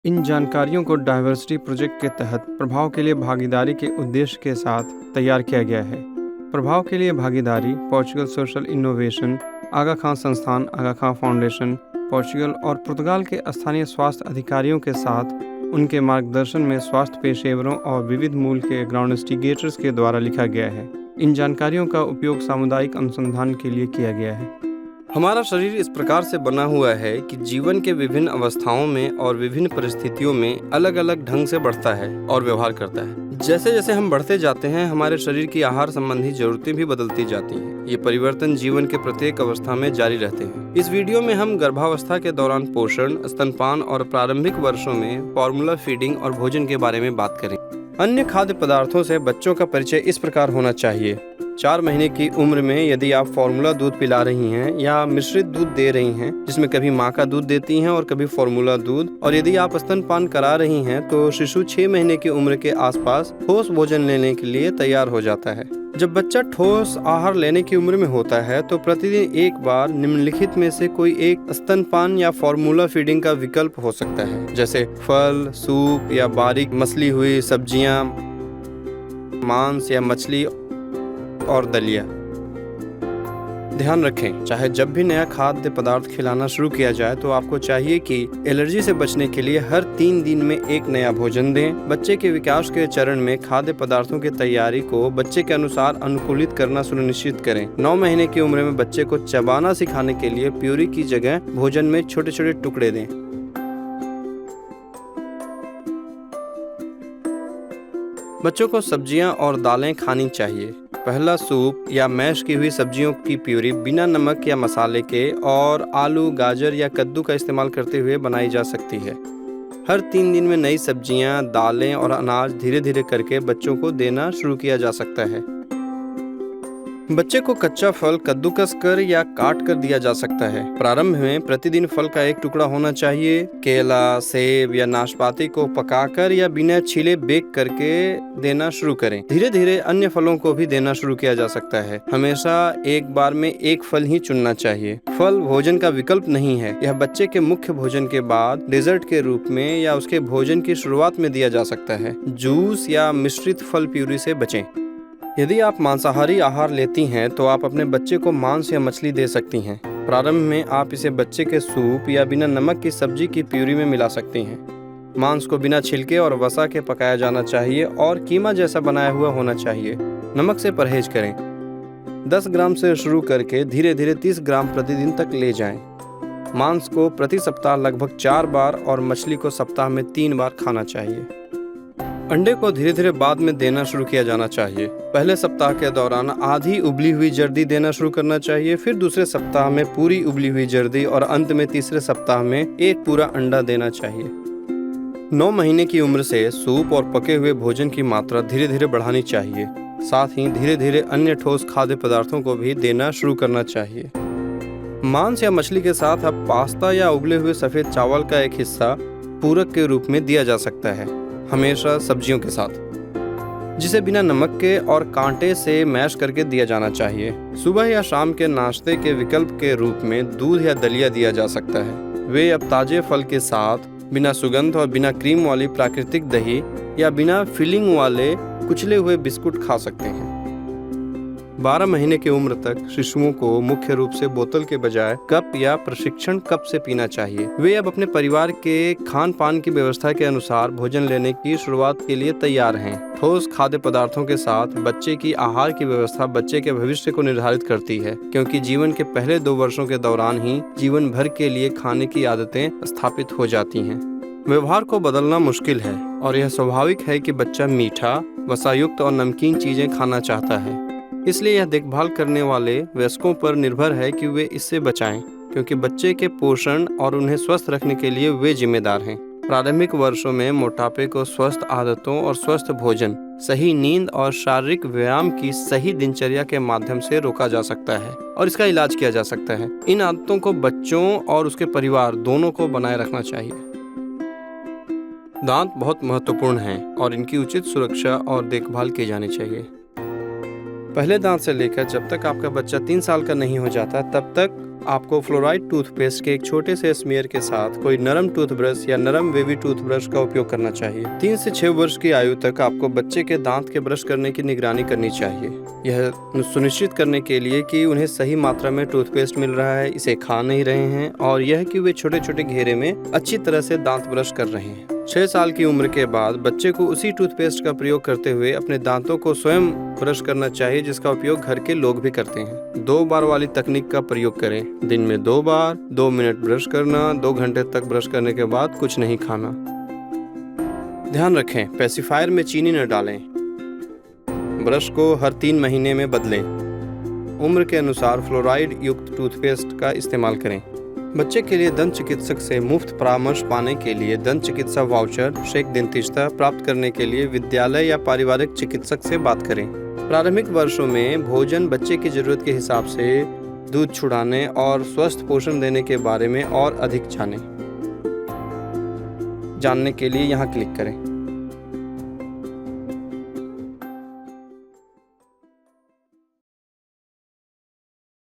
इन जानकारियों को diversity project के तहत प्रभाव के लिए भागीदारी के उद्देश्य के साथ तैयार किया गया है। प्रभाव के लिए भागीदारी पोर्चुगल सोशल इनोवेशन, आगा खां संस्थान, आगा खां फाउंडेशन, पोर्चुगल और पुर्तगाल के स्थानीय स्वास्थ्य अधिकारियों के साथ उनके मार्गदर्शन में स्वास्थ्य पेशेवरों और विविध मूल के ग्राउंड इंस्टिगेटर्स के द्वारा लिखा गया है। इन जानकारियों का उपयोग सामुदायिक अनुसंधान के लिए किया गया है। हमारा शरीर इस प्रकार से बना हुआ है कि जीवन के विभिन्न अवस्थाओं में और विभिन्न परिस्थितियों में अलग अलग ढंग से बढ़ता है और व्यवहार करता है। जैसे जैसे हम बढ़ते जाते हैं, हमारे शरीर की आहार संबंधी जरूरतें भी बदलती जाती हैं। ये परिवर्तन जीवन के प्रत्येक अवस्था में जारी रहते हैं। इस वीडियो में हम गर्भावस्था के दौरान पोषण, स्तनपान और प्रारंभिक वर्षों में फॉर्मूला फीडिंग और भोजन के बारे में बात करें। अन्य खाद्य पदार्थों से बच्चों का परिचय इस प्रकार होना चाहिए। 4 महीने की उम्र में यदि आप फॉर्मूला दूध पिला रही हैं या मिश्रित दूध दे रही हैं, जिसमें कभी माँ का दूध देती हैं और कभी फॉर्मूला दूध, और यदि आप स्तनपान करा रही हैं तो शिशु 6 महीने की उम्र के आसपास ठोस भोजन लेने के लिए तैयार हो जाता है। जब बच्चा ठोस आहार लेने की उम्र में होता है तो प्रतिदिन एक बार निम्नलिखित में से कोई एक स्तनपान या फॉर्मूला फीडिंग का विकल्प हो सकता है, जैसे फल, सूप या बारीक मसली हुई सब्जियां, मांस या मछली और दलिया। ध्यान रखें, चाहे जब भी नया खाद्य पदार्थ खिलाना शुरू किया जाए तो आपको चाहिए कि एलर्जी से बचने के लिए हर 3 दिन में एक नया भोजन दें। बच्चे के विकास के चरण में खाद्य पदार्थों की तैयारी को बच्चे के अनुसार अनुकूलित करना सुनिश्चित करें। 9 महीने की उम्र में बच्चे को चबाना सिखाने के लिए प्यूरी की जगह भोजन में छोटे छोटे टुकड़े दें। बच्चों को सब्जियां और दालें खानी चाहिए। पहला सूप या मैश की हुई सब्जियों की प्यूरी बिना नमक या मसाले के और आलू, गाजर या कद्दू का इस्तेमाल करते हुए बनाई जा सकती है। हर 3 दिन में नई सब्जियां, दालें और अनाज धीरे धीरे करके बच्चों को देना शुरू किया जा सकता है। बच्चे को कच्चा फल कद्दूकस कर या काट कर दिया जा सकता है। प्रारंभ में प्रतिदिन फल का एक टुकड़ा होना चाहिए। केला, सेब या नाशपाती को पकाकर या बिना छीले बेक करके देना शुरू करें। धीरे धीरे अन्य फलों को भी देना शुरू किया जा सकता है। हमेशा एक बार में एक फल ही चुनना चाहिए। फल भोजन का विकल्प नहीं है। यह बच्चे के मुख्य भोजन के बाद डेजर्ट के रूप में या उसके भोजन की शुरुआत में दिया जा सकता है। जूस या मिश्रित फल प्यूरी से बचें। यदि आप मांसाहारी आहार लेती हैं तो आप अपने बच्चे को मांस या मछली दे सकती हैं। प्रारंभ में आप इसे बच्चे के सूप या बिना नमक की सब्जी की प्यूरी में मिला सकती हैं। मांस को बिना छिलके और वसा के पकाया जाना चाहिए और कीमा जैसा बनाया हुआ होना चाहिए। नमक से परहेज करें। 10 ग्राम से शुरू करके धीरे धीरे 30 ग्राम प्रतिदिन तक ले जाएं। मांस को प्रति सप्ताह लगभग 4 बार और मछली को सप्ताह में 3 बार खाना चाहिए। अंडे को धीरे धीरे बाद में देना शुरू किया जाना चाहिए। पहले सप्ताह के दौरान आधी उबली हुई जर्दी देना शुरू करना चाहिए, फिर दूसरे सप्ताह में पूरी उबली हुई जर्दी और अंत में तीसरे सप्ताह में एक पूरा अंडा देना चाहिए। 9 महीने की उम्र से सूप और पके हुए भोजन की मात्रा धीरे धीरे बढ़ानी चाहिए। साथ ही धीरे धीरे अन्य ठोस खाद्य पदार्थों को भी देना शुरू करना चाहिए। मांस या मछली के साथ अब पास्ता या उबले हुए सफेद चावल का एक हिस्सा पूरक के रूप में दिया जा सकता है, हमेशा सब्जियों के साथ, जिसे बिना नमक के और कांटे से मैश करके दिया जाना चाहिए। सुबह या शाम के नाश्ते के विकल्प के रूप में दूध या दलिया दिया जा सकता है। वे अब ताजे फल के साथ बिना सुगंध और बिना क्रीम वाली प्राकृतिक दही या बिना फिलिंग वाले कुचले हुए बिस्कुट खा सकते हैं। 12 महीने की उम्र तक शिशुओं को मुख्य रूप से बोतल के बजाय कप या प्रशिक्षण कप से पीना चाहिए। वे अब अपने परिवार के खान पान की व्यवस्था के अनुसार भोजन लेने की शुरुआत के लिए तैयार हैं। ठोस खाद्य पदार्थों के साथ बच्चे की आहार की व्यवस्था बच्चे के भविष्य को निर्धारित करती है, क्योंकि जीवन के पहले 2 वर्षों के दौरान ही जीवन भर के लिए खाने की आदतें स्थापित हो जाती हैं। व्यवहार को बदलना मुश्किल है और यह स्वाभाविक है कि बच्चा मीठा, वसायुक्त और नमकीन चीजें खाना चाहता है। इसलिए यह देखभाल करने वाले वयस्कों पर निर्भर है कि वे इससे बचाएं, क्योंकि बच्चे के पोषण और उन्हें स्वस्थ रखने के लिए वे जिम्मेदार हैं। प्रारंभिक वर्षों में मोटापे को स्वस्थ आदतों और स्वस्थ भोजन, सही नींद और शारीरिक व्यायाम की सही दिनचर्या के माध्यम से रोका जा सकता है और इसका इलाज किया जा सकता है। इन आदतों को बच्चों और उसके परिवार दोनों को बनाए रखना चाहिए। दांत बहुत महत्वपूर्ण हैं और इनकी उचित सुरक्षा और देखभाल की जानी चाहिए। पहले दांत से लेकर जब तक आपका बच्चा 3 साल का नहीं हो जाता, तब तक आपको फ्लोराइड टूथपेस्ट के एक छोटे से स्मेयर के साथ कोई नरम टूथब्रश या नरम वेवी टूथब्रश का उपयोग करना चाहिए। 3 से 6 वर्ष की आयु तक आपको बच्चे के दांत के ब्रश करने की निगरानी करनी चाहिए। यह सुनिश्चित करने के लिए कि उन्हें सही मात्रा में टूथपेस्ट मिल रहा है, इसे खा नहीं रहे हैं और यह कि वे छोटे छोटे घेरे में अच्छी तरह से दांत ब्रश कर रहे हैं। 6 साल की उम्र के बाद बच्चे को उसी टूथपेस्ट का प्रयोग करते हुए अपने दांतों को स्वयं ब्रश करना चाहिए, जिसका उपयोग घर के लोग भी करते हैं। 2 बार वाली तकनीक का प्रयोग करें। दिन में 2 बार, 2 मिनट ब्रश करना, 2 घंटे तक ब्रश करने के बाद कुछ नहीं खाना। ध्यान रखें, पेसिफायर में चीनी न डालें। ब्रश को हर 3 महीने में बदलें। उम्र के अनुसार फ्लोराइड युक्त टूथपेस्ट का इस्तेमाल करें। बच्चे के लिए दंत चिकित्सक से मुफ्त परामर्श पाने के लिए दंत चिकित्सा वाउचर शेक डेंटिस्टा प्राप्त करने के लिए विद्यालय या पारिवारिक चिकित्सक से बात करें। प्रारंभिक वर्षों में भोजन बच्चे की जरूरत के हिसाब से दूध छुड़ाने और स्वस्थ पोषण देने के बारे में और अधिक जानने के लिए यहाँ क्लिक करें।